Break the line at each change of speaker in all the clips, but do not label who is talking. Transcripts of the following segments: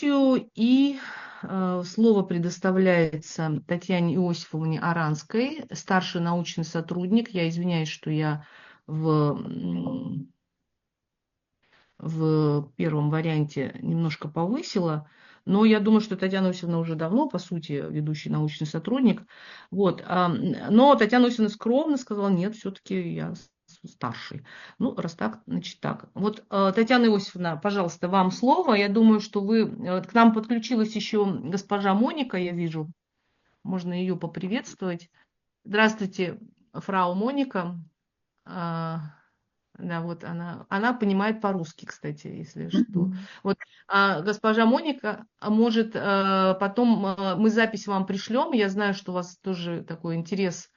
дискуссию, и слово предоставляется Татьяне Иосифовне Оранской, старший научный сотрудник. Я извиняюсь, что я в первом варианте немножко повысила, но я думаю, что Татьяна Иосифовна уже давно, по сути, ведущий научный сотрудник. Вот. Но Татьяна Иосифовна скромно сказала, нет, все-таки я старший. Ну, раз так, значит так. Вот, Татьяна Иосифовна, пожалуйста, вам слово. Я думаю, что вы... К нам подключилась еще госпожа Моника, я вижу. Можно ее поприветствовать. Здравствуйте, фрау Моника. Да, вот она понимает по-русски, кстати, если что. Вот, госпожа Моника, может, потом мы запись вам пришлем. Я знаю, что у вас тоже такой интерес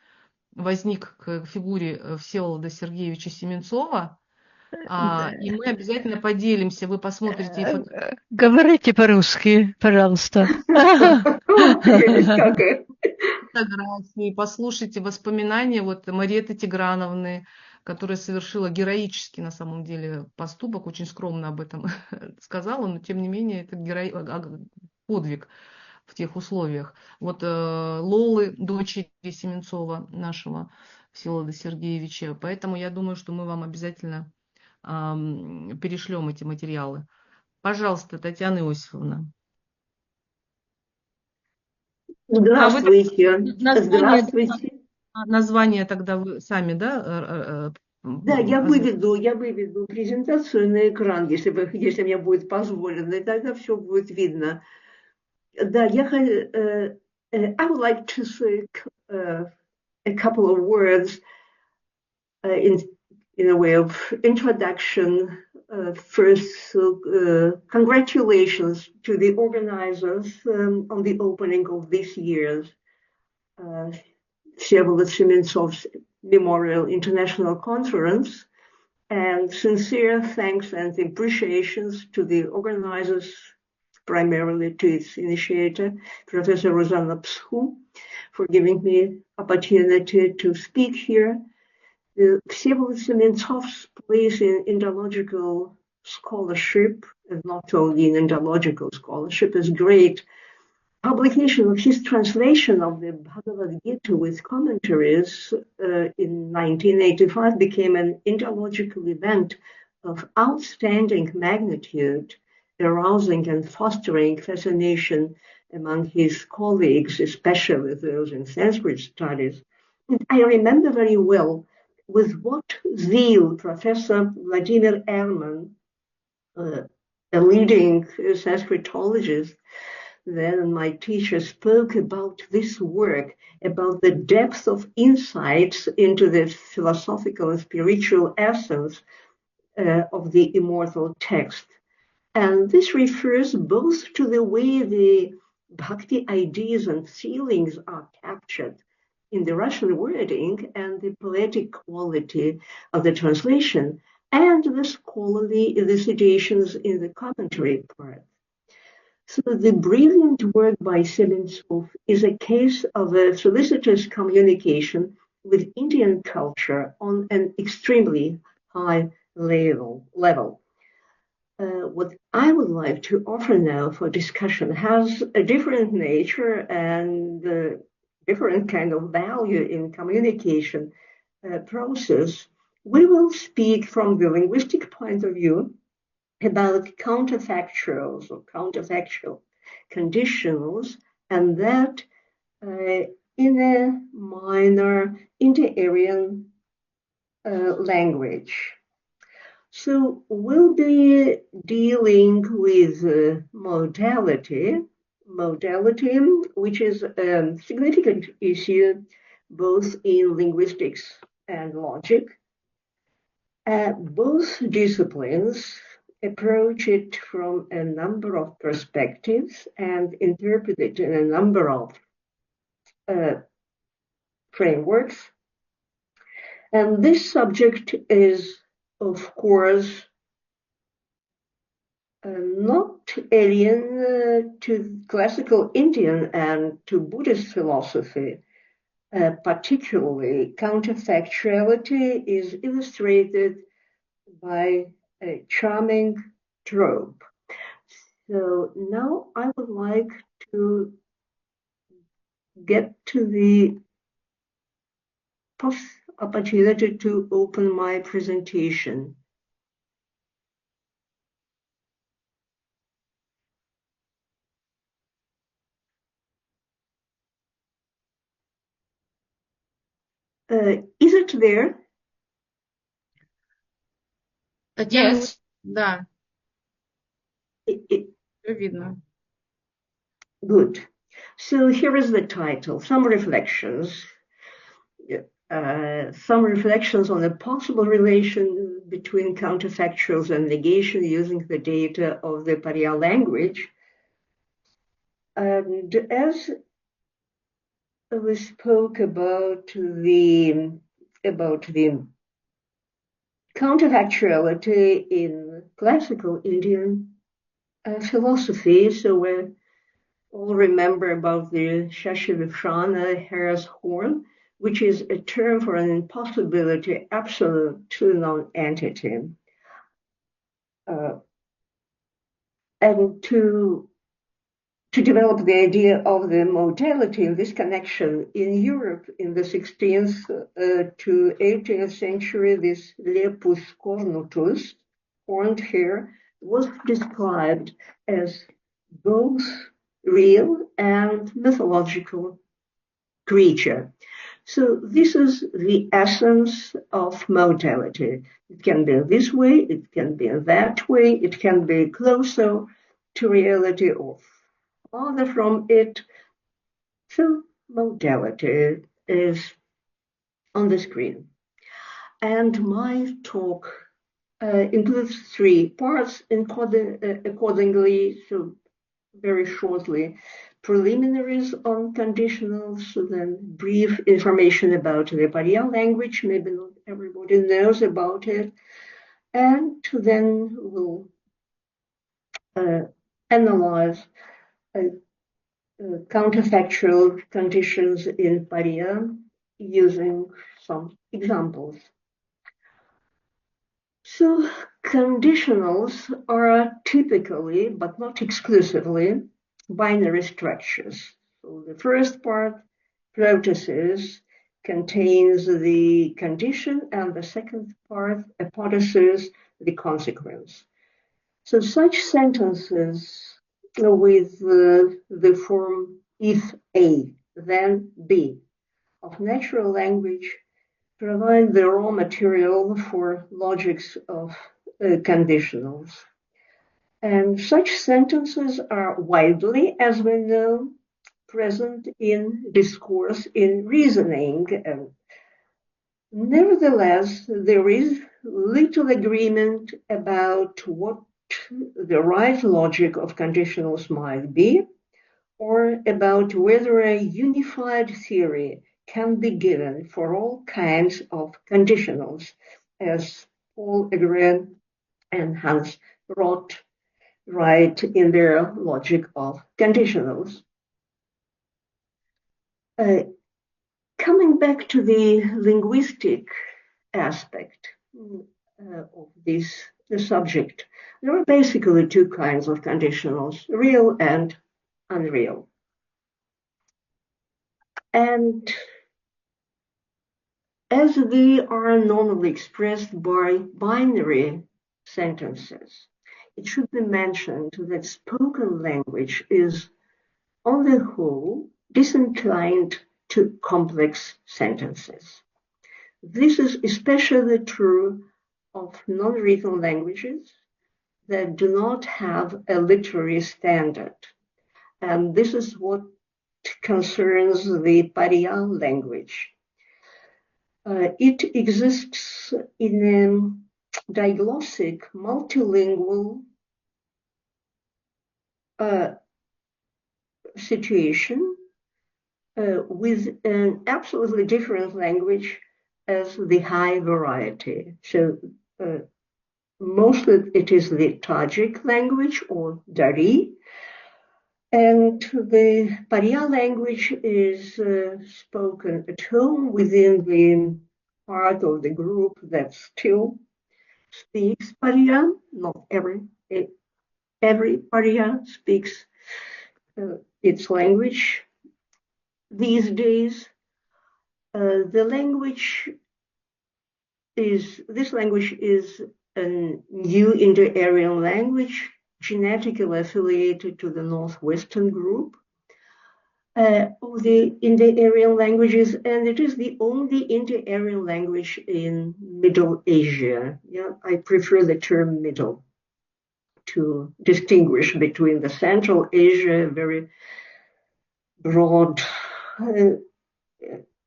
возник к фигуре Всеволода Сергеевича Семенцова. И мы обязательно поделимся. Вы посмотрите
Говорите по-русски, пожалуйста.
фотографии, послушайте воспоминания вот Мариэтты Тиграновны, которая совершила героический на самом деле поступок, очень скромно об этом сказала, но тем не менее это подвиг в тех условиях. Вот Лолы, дочери Семенцова, нашего Всеволода Сергеевича. Поэтому я думаю, что мы вам обязательно перешлем эти материалы. Пожалуйста, Татьяна Иосифовна.
Здравствуйте.
Здравствуйте. Название тогда вы сами, да?
Да, я выведу презентацию на экран, если мне будет позволено, и тогда все будет видно. Да, I would like to say a couple of words in a way of introduction. First, congratulations to the organizers on the opening of this year's Всеволод Семенцов's Memorial International Conference, and sincere thanks and appreciations to the organizers, primarily to its initiator, Professor Rosanna Pshu, for giving me opportunity to speak here. Всеволод Семенцов's place in Indological scholarship, and not only in Indological scholarship, is great. Publication of his translation of the Bhagavad Gita with commentaries in 1985 became an Indological event of outstanding magnitude, arousing and fostering fascination among his colleagues, especially those in Sanskrit studies. And I remember very well with what zeal Professor Vladimir Erman, a leading Sanskritologist, then my teacher spoke about this work, about the depth of insights into the philosophical and spiritual essence of the immortal text. And this refers both to the way the bhakti ideas and feelings are captured in the Russian wording and the poetic quality of the translation, and the scholarly elucidations in the commentary part. So the brilliant work by Sementsov is a case of a solicitous communication with Indian culture on an extremely high level. What I would like to offer now for discussion has a different nature and different kind of value in communication process. We will speak from the linguistic point of view about counterfactuals or counterfactual conditionals, and that in a minor inter-Aryan language. So we'll be dealing with modality, which is a significant issue both in linguistics and logic. Both disciplines approach it from a number of perspectives and interpret it in a number of frameworks. And this subject is, of course, not alien to classical Indian and to Buddhist philosophy. Particularly, counterfactuality is illustrated by a charming trope. So now I would like to get to the opportunity to open my presentation. Is it there?
Yes. Да,
It,
всё видно.
good. So here is the title, Some Reflections on a possible relation between counterfactuals and negation using the data of the Parya language. And as we spoke about the counterfactuality in classical Indian philosophy, so we all remember about the Shashivipshana, hare's horn, which is a term for an impossibility absolute to non-entity. And to develop the idea of the modality in this connection in Europe in the 16th to 18th century, this lepus cornutus, horned hare, was described as both real and mythological creature. So this is the essence of modality. It can be this way, it can be that way, it can be closer to reality or farther from it. So modality is on the screen. And my talk includes 3 parts accordingly, so very shortly, preliminaries on conditionals, then brief information about the Parya language, maybe not everybody knows about it, and then we'll analyze counterfactual conditions in Parya using some examples. So conditionals are typically, but not exclusively, binary structures. So the first part, protasis, contains the condition, and the second part, apodosis, the consequence. So such sentences with the form if A, then B of natural language provide the raw material for logics of conditionals. And such sentences are widely, as we know, present in discourse, in reasoning. Nevertheless, there is little agreement about what the right logic of conditionals might be, or about whether a unified theory can be given for all kinds of conditionals, as Paul Egren and Hans Roth write in their Logic of Conditionals. Coming back to the linguistic aspect of this subject, there are basically 2 kinds of conditionals, real and unreal. And as they are normally expressed by binary sentences, it should be mentioned that spoken language is, on the whole, disinclined to complex sentences. This is especially true of non-written languages that do not have a literary standard. And this is what concerns the Parya language. It exists in a diglossic, multilingual situation with an absolutely different language as the high variety. So mostly it is the Tajik language or Dari, and the Parya language is spoken at home within the part of the group that still speaks Parya, not every every Parya speaks its language. These days, this language is a new Indo-Aryan language, genetically affiliated to the Northwestern group of the Indo-Aryan languages, and it is the only Indo-Aryan language in Middle Asia. Yeah, I prefer the term middle to distinguish between the Central Asia, very broad,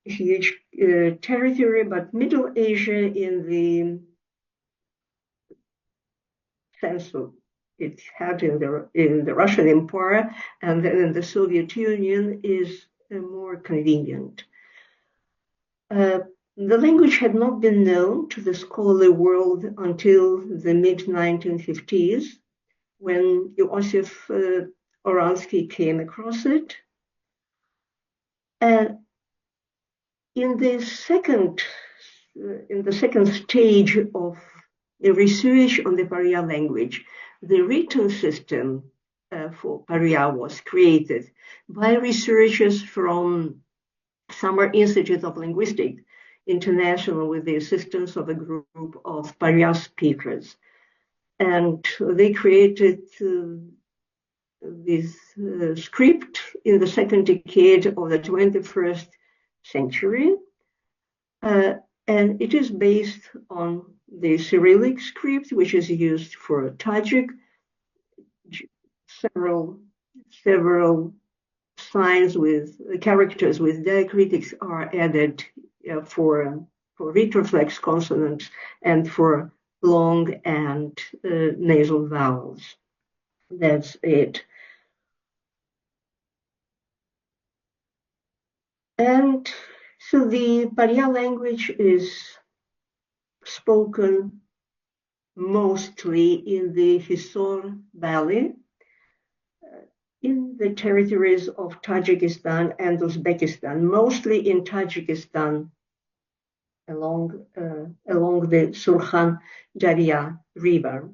huge territory, but Middle Asia in the sense of it had in the Russian Empire and then in the Soviet Union is more convenient. The language had not been known to the scholarly world until the mid-1950s, when Iosif Oransky came across it. And in the second stage of the research on the Parya language, the written system for Parya was created by researchers from Summer Institute of Linguistics International with the assistance of a group of Parya speakers. And they created this script in the second decade of the 21st century. And it is based on the Cyrillic script, which is used for Tajik. Several signs with characters with diacritics are added for retroflex consonants and for long and nasal vowels. That's it. And so the Parya language is spoken mostly in the Hisor Valley, in the territories of Tajikistan and Uzbekistan, mostly in Tajikistan along the Surkhan Darya river.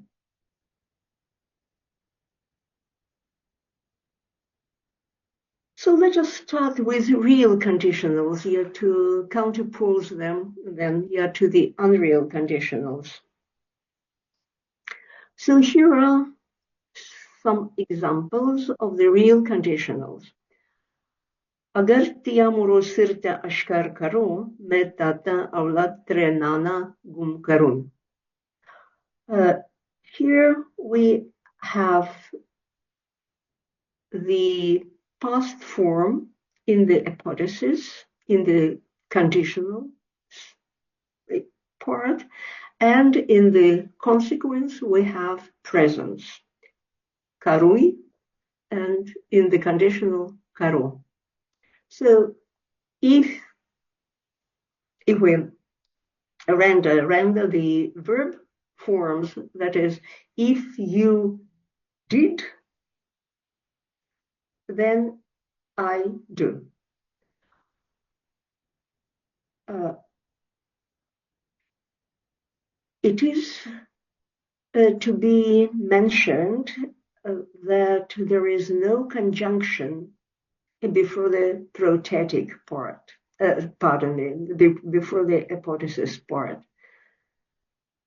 So let us start with real conditionals here to counterpose them then here to the unreal conditionals. So here are some examples of the real conditionals. Agar tiamuro sirta ashkar karo, मैं tata awlat trenana gum karun. Here we have the past form in the apodosis, in the conditional part, and in the consequence we have presence, karui, and in the conditional karo. So if we render the verb forms, that is, if you did, then I do. It is to be mentioned that there is no conjunction before the prothetic part, before the apodosis part.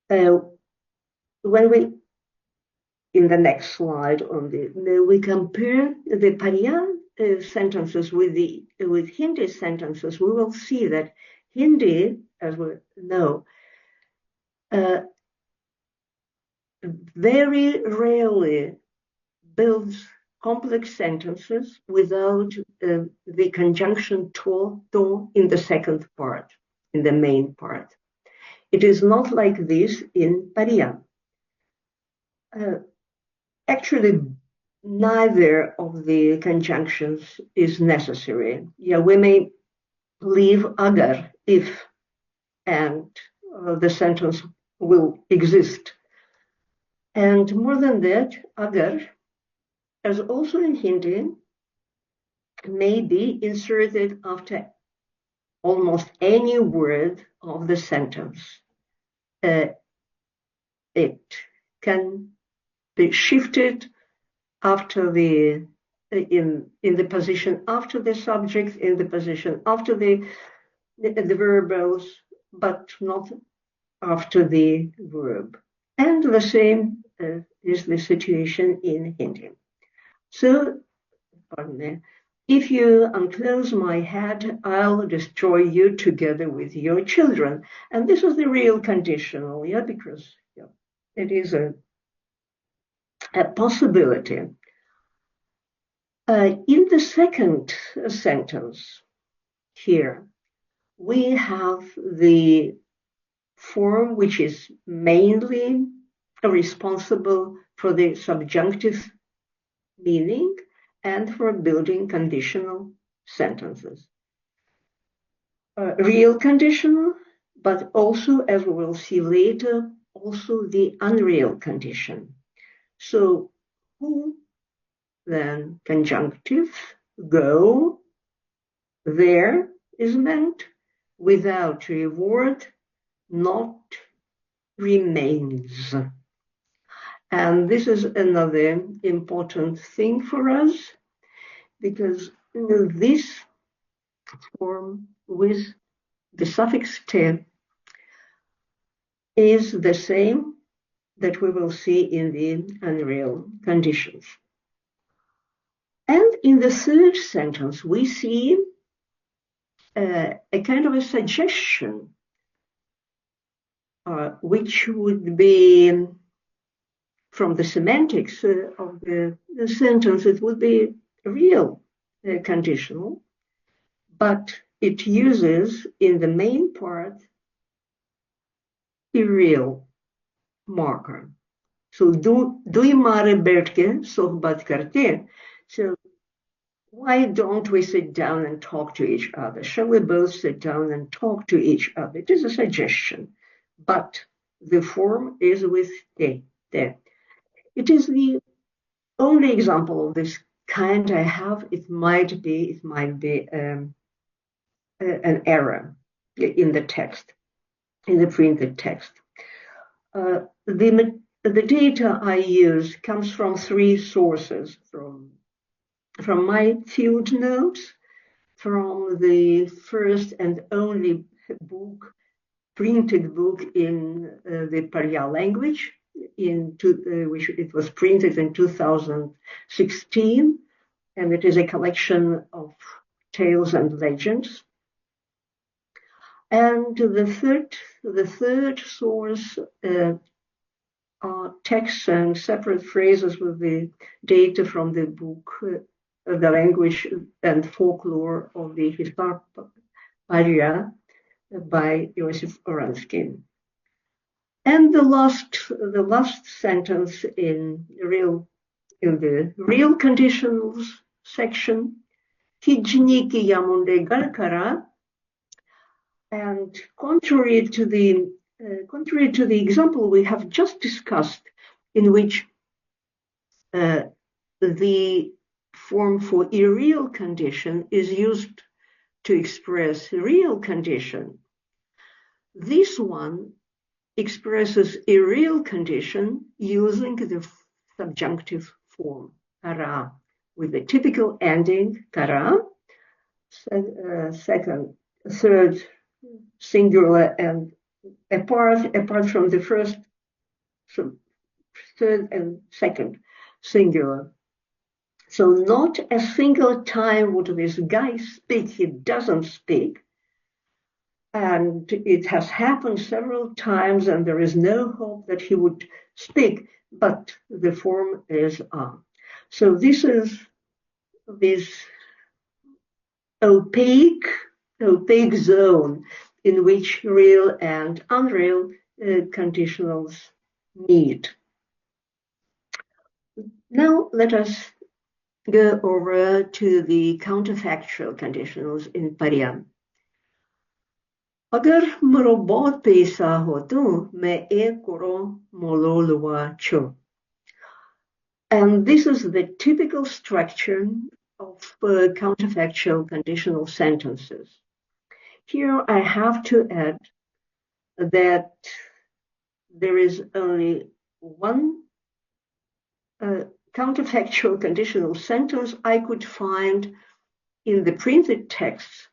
When we, in the next slide we compare the Parya sentences with Hindi sentences, we will see that Hindi, as we know, very rarely builds complex sentences without the conjunction to in the second part, in the main part. It is not like this in Parya. Actually, neither of the conjunctions is necessary. Yeah, we may leave agar if, and the sentence will exist. And more than that, agar, as also in Hindi, may be inserted after almost any word of the sentence. It can be shifted after the in the position after the subject, in the position after the verbals, but not after the verb. And the same is the situation in Hindi. So, pardon me, if you unclose my head, I'll destroy you together with your children. And this is the real conditional, yeah, because it is a possibility. In the second sentence here, we have the form which is mainly responsible for the subjunctive meaning and for building conditional sentences. Real conditional, but also, as we will see later, also the unreal condition. So who, then conjunctive, go, there is meant, without reward, not remains. And this is another important thing for us, because this form with the suffix te is the same that we will see in the unreal conditions. And in the third sentence, we see a kind of a suggestion, which would be, from the semantics of the sentence, it would be real conditional, but it uses in the main part irreal marker. So do हमारे बैठ के सोहबत करते. So why don't we sit down and talk to each other? Shall we both sit down and talk to each other? It is a suggestion, but the form is with te. It is the only example of this kind I have. It might be an error in the text, in the printed text. The data I use comes from three sources: from my field notes, from the first and only book, printed book in the Parya language, which it was printed in 2016, and it is a collection of tales and legends. And the third source are texts and separate phrases with the data from the book, the language and folklore of the historic Parya by Joseph Oransky. And the last sentence in the real conditionals section, Hijniki yamunde galkara, and contrary to the example we have just discussed, in which the form for irreal condition is used to express real condition, this one expresses a real condition using the subjunctive form, kara, with the typical ending, kara, third singular, and apart from the first, third and second singular. So not a single time would this guy speak, he doesn't speak. And it has happened several times, and there is no hope that he would speak, but the form is on. So this is this opaque zone in which real and unreal conditionals meet. Now let us go over to the counterfactual conditionals in Parya. अगर मरोबोत पैसा हो तो मैं एक करोड़ मोलो लुआ छो. And this is the typical structure of counterfactual conditional sentences. Here I have to add that there is only one counterfactual conditional sentence I could find in the printed texts.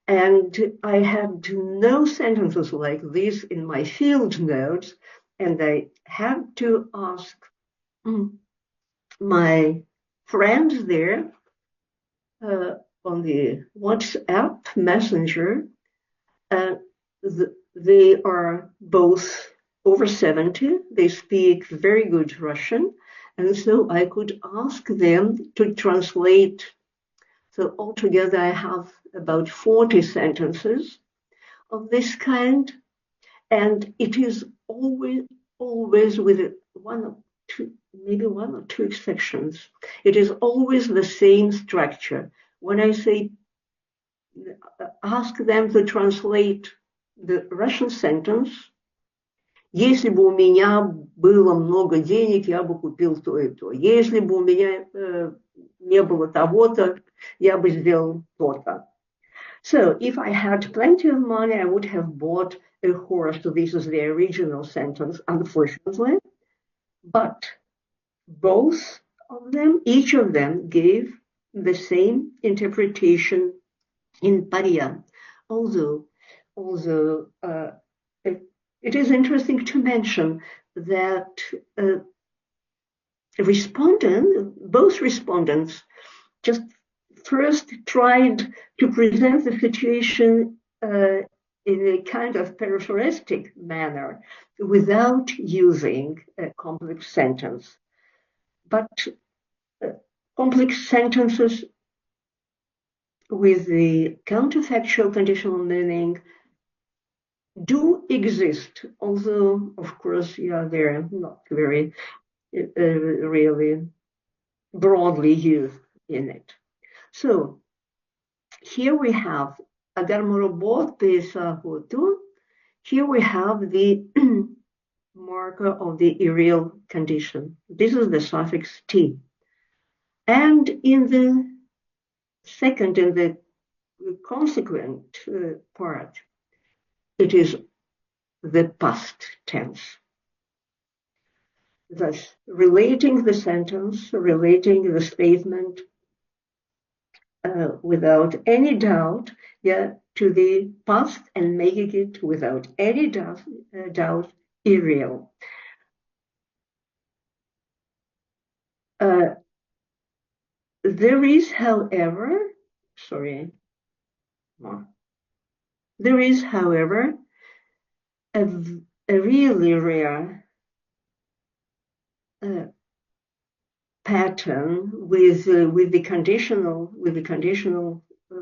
And I had no sentences like this in my field notes, and I had to ask my friends there on the WhatsApp messenger. They are both over 70. They speak very good Russian. And so I could ask them to translate. So altogether, I have about 40 sentences of this kind. And it is always with one or two, maybe one or two exceptions. It is always the same structure. When I say, ask them to translate the Russian sentence, если бы у меня было много денег, я бы купил то и то. Если бы у меня не было того-то, я бы сделал то-то. So if I had plenty of money, I would have bought a horse. So this is the original sentence, unfortunately. But both of them, each of them gave the same interpretation in Parya. Although it is interesting to mention that both respondents just first tried to present the situation in a kind of paraphrastic manner without using a complex sentence. But complex sentences with the counterfactual conditional meaning do exist, although, of course, they're not very really broadly used in it. So here we have agar merobot pesahotu. Here we have the marker of the aerial condition. This is the suffix T. And in the consequent part, it is the past tense. Thus, relating the sentence, relating the statement without any doubt, to the past and making it without any doubt aerial. There is, however, a really rare pattern with the conditional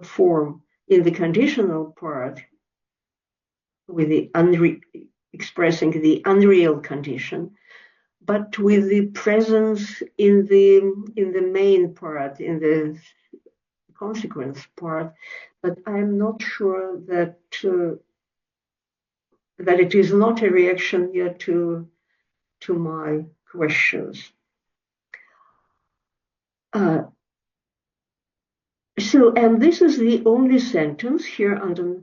form in the conditional part, with the expressing the unreal condition, but with the presence in the main part, in the consequence part. But I'm not sure that it is not a reaction yet to my questions. And this is the only sentence here under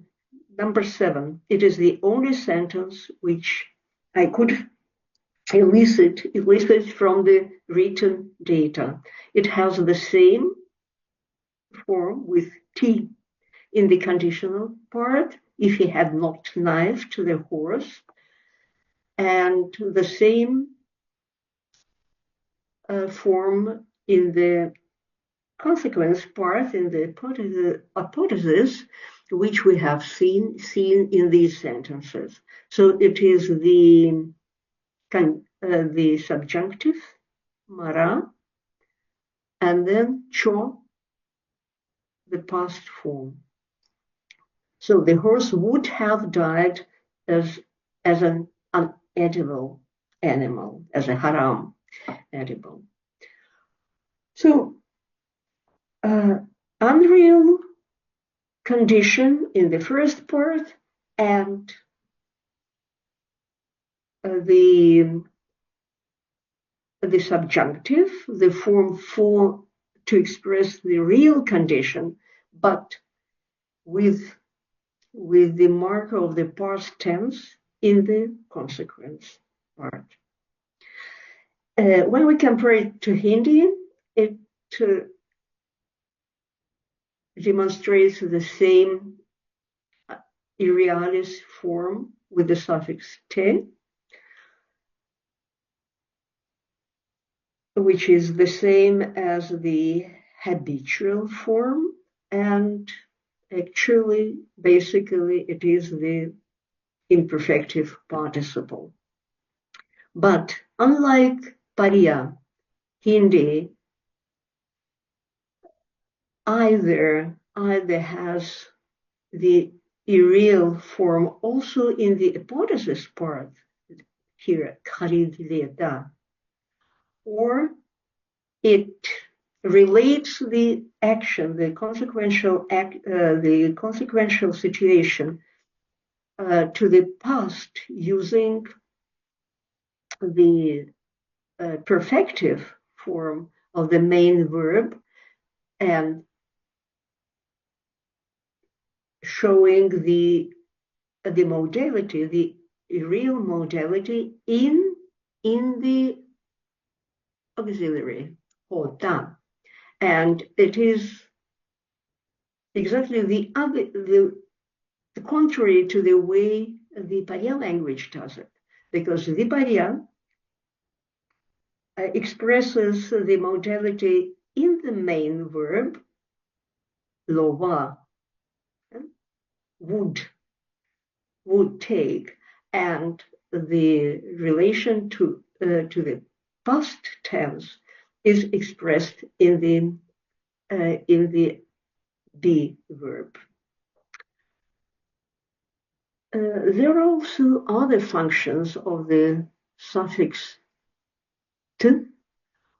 number 7. It is the only sentence which I could elicit from the written data. It has the same form with T in the conditional part, if he had not knifed the horse, and the same form in the consequence part, in the hypothesis, which we have seen in these sentences. So it is the subjunctive, mara, and then cho, the past form. So the horse would have died as an unedible animal, as a haram edible. So unreal condition in the first part, and the subjunctive, the form for to express the real condition, but with the marker of the past tense in the consequence part. When we compare it to Hindi, it demonstrates the same irrealis form with the suffix te, which is the same as the habitual form, and actually, basically, it is the imperfective participle. But unlike Parya, Hindi either has the irreal form also in the apodosis part, here, kharidleta, or it relates the action, the consequential situation to the past using the perfective form of the main verb and showing the modality, the real modality in the auxiliary, hota. And it is exactly the contrary to the way the Parya language does it, because the Parya expresses the modality in the main verb, lova, would take, and the relation to the past tense is expressed in the be verb. There are also other functions of the suffix t,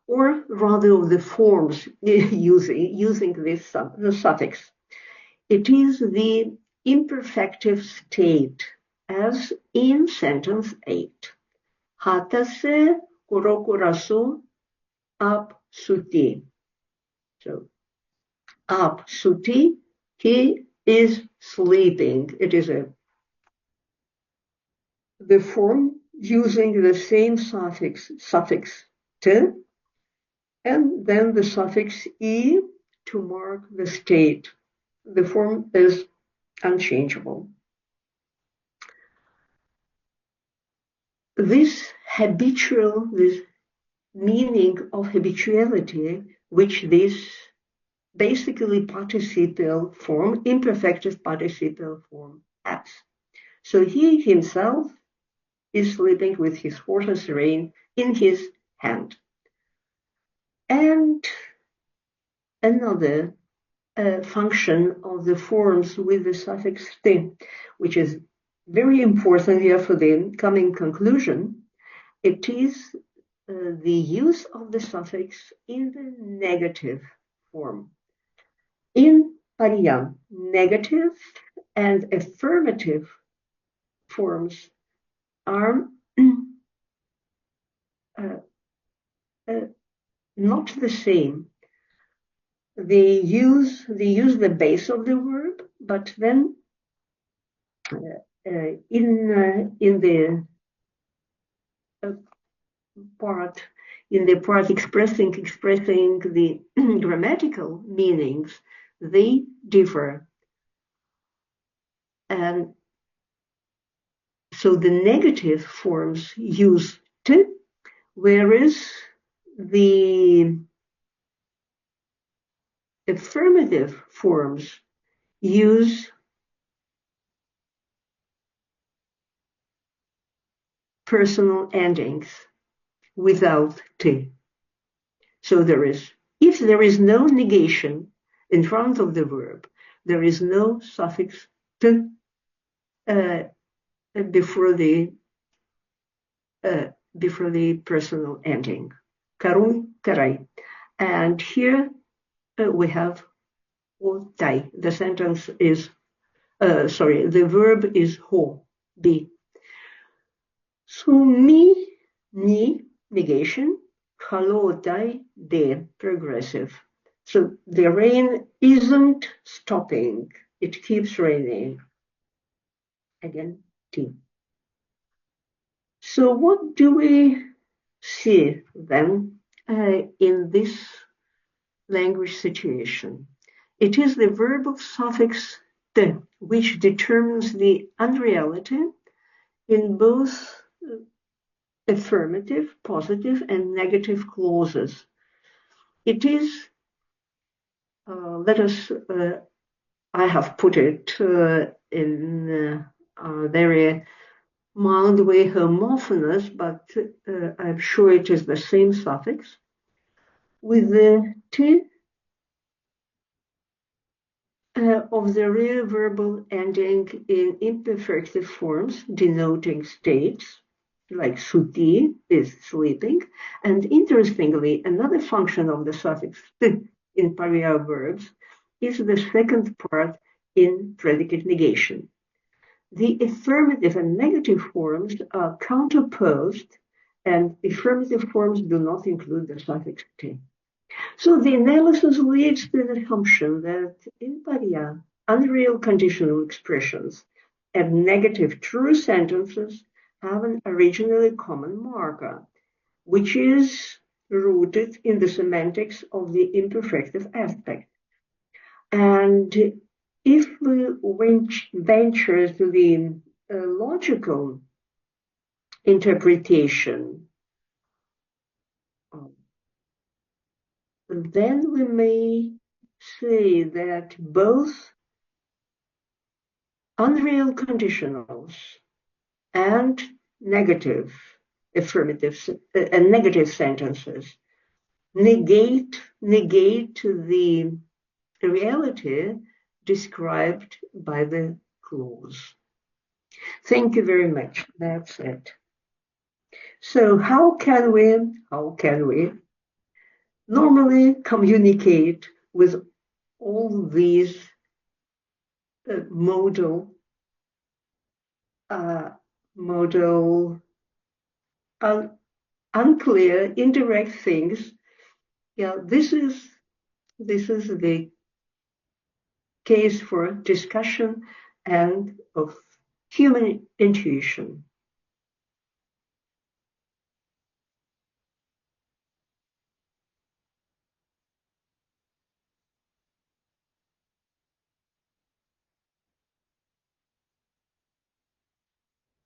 or rather of the forms using this the suffix. It is the imperfective state, as in sentence 8. Hatase korokurasu ap suti. So, ap suti, he is sleeping. It is the form using the same suffix t, and then the suffix e to mark the state. The form is unchangeable. This meaning of habituality, which this basically participial form, imperfective participial form has. So he himself is sleeping with his horse's rein in his hand. And another function of the forms with the suffix t, which is very important here for the coming conclusion, it is the use of the suffix in the negative form. In Parya, negative and affirmative forms are not the same. They use the base of the verb, but then in the part expressing the grammatical meanings, they differ. And so the negative forms use t, whereas the affirmative forms use personal endings without t. So if there is no negation in front of the verb, there is no suffix t before the personal ending. Karun, karai. And here we have otai. The sentence is, the verb is ho, be. So mi, ni, negation, halotai, de, progressive. So the rain isn't stopping. It keeps raining. Again, T. So what do we see then in this language situation. It is the verbal suffix "te" which determines the unreality in both affirmative, positive, and negative clauses. It is, I have put it in a very mild way homophonous, but I'm sure it is the same suffix, with the "t" of the real verbal ending in imperfective forms denoting states, like suti is sleeping. And interestingly, another function of the suffix "t" in Parya verbs is the second part in predicate negation. The affirmative and negative forms are counterposed, and affirmative forms do not include the suffix "t." So the analysis leads to the assumption that in Parya, unreal conditional expressions and negative true sentences have an originally common marker, which is rooted in the semantics of the imperfective aspect. And if we venture to the logical interpretation, then we may say that both unreal conditionals and negative affirmatives and negative sentences negate the reality described by the clause. Thank you very much. That's it. So how can we normally communicate with all these modal unclear indirect things? Yeah, this is the case for discussion and of human intuition.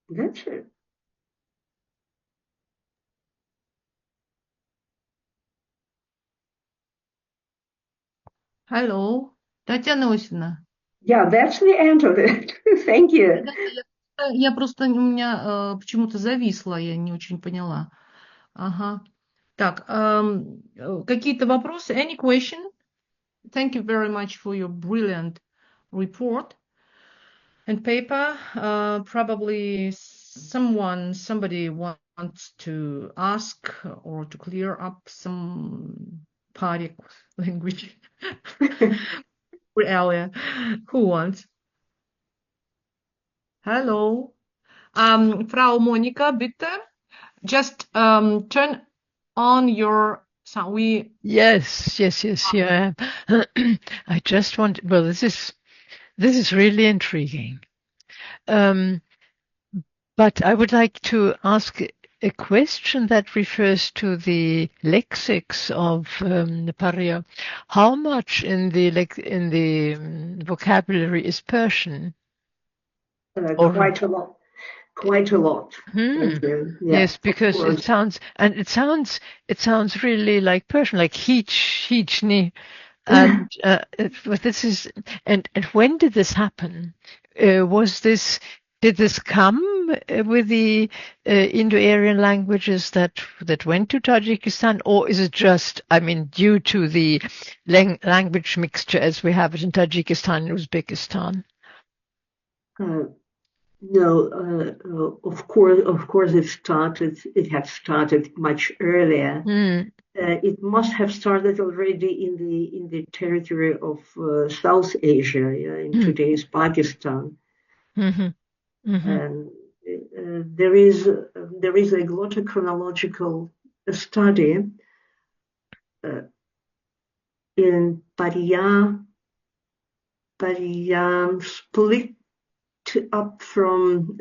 That's it.
Hello, Татьяна Иосифовна.
Yeah, that's the end of it. Thank you.
Я просто, у меня почему-то зависло, я не очень поняла. Ага. Так, какие-то вопросы? Any question? Thank you very much for your brilliant report and paper. Probably somebody wants to ask or to clear up some Parya language area. Who wants? Hello. Frau Monika, bitte. Just turn on your sound.
Yes, here I am. I just want, well, this is really intriguing. But I would like to ask a question that refers to the lexics of the Parya. How much in the vocabulary is Persian?
Quite a lot. Quite a lot.
Thank you. Yes, because it sounds really like Persian, like hichni. And and when did this happen? Did this come with the Indo-Aryan languages that went to Tajikistan, or is it just, due to the language mixture as we have it in Tajikistan and Uzbekistan?
No, of course, it had started much earlier. It must have started already in the territory of South Asia, in today's Pakistan. And there is a glottochronological study in Parya split up from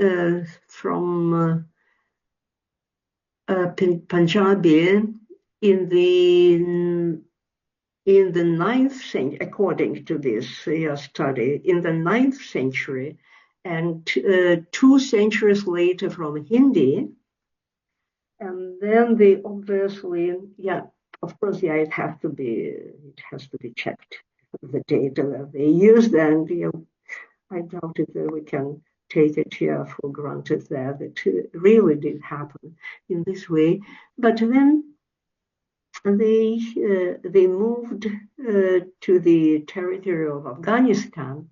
Punjabi in the 9th century, according to this study, in the 9th century, and 2 centuries later from Hindi. And then it has to be checked, the data that they used, and I doubt it that we can take it here for granted that it really did happen in this way. But then they moved to the territory of Afghanistan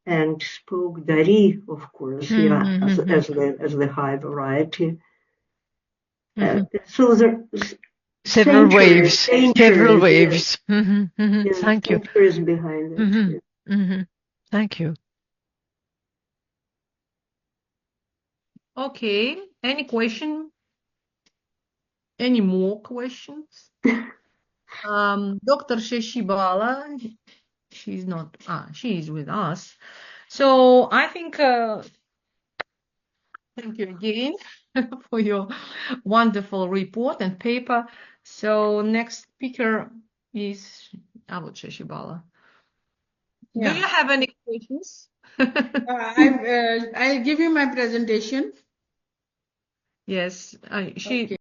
and spoke Dari, of course, as the high variety. So there's
several waves.
Thank
you.
Centuries behind it.
Thank you.
Okay. Any question? Any more questions? Dr. Sheshibala, she is with us. So I think, thank you again for your wonderful report and paper. So next speaker is Sheshibala.
Yeah.
Do you have any questions?
I'll give you my presentation.
Yes,
Okay.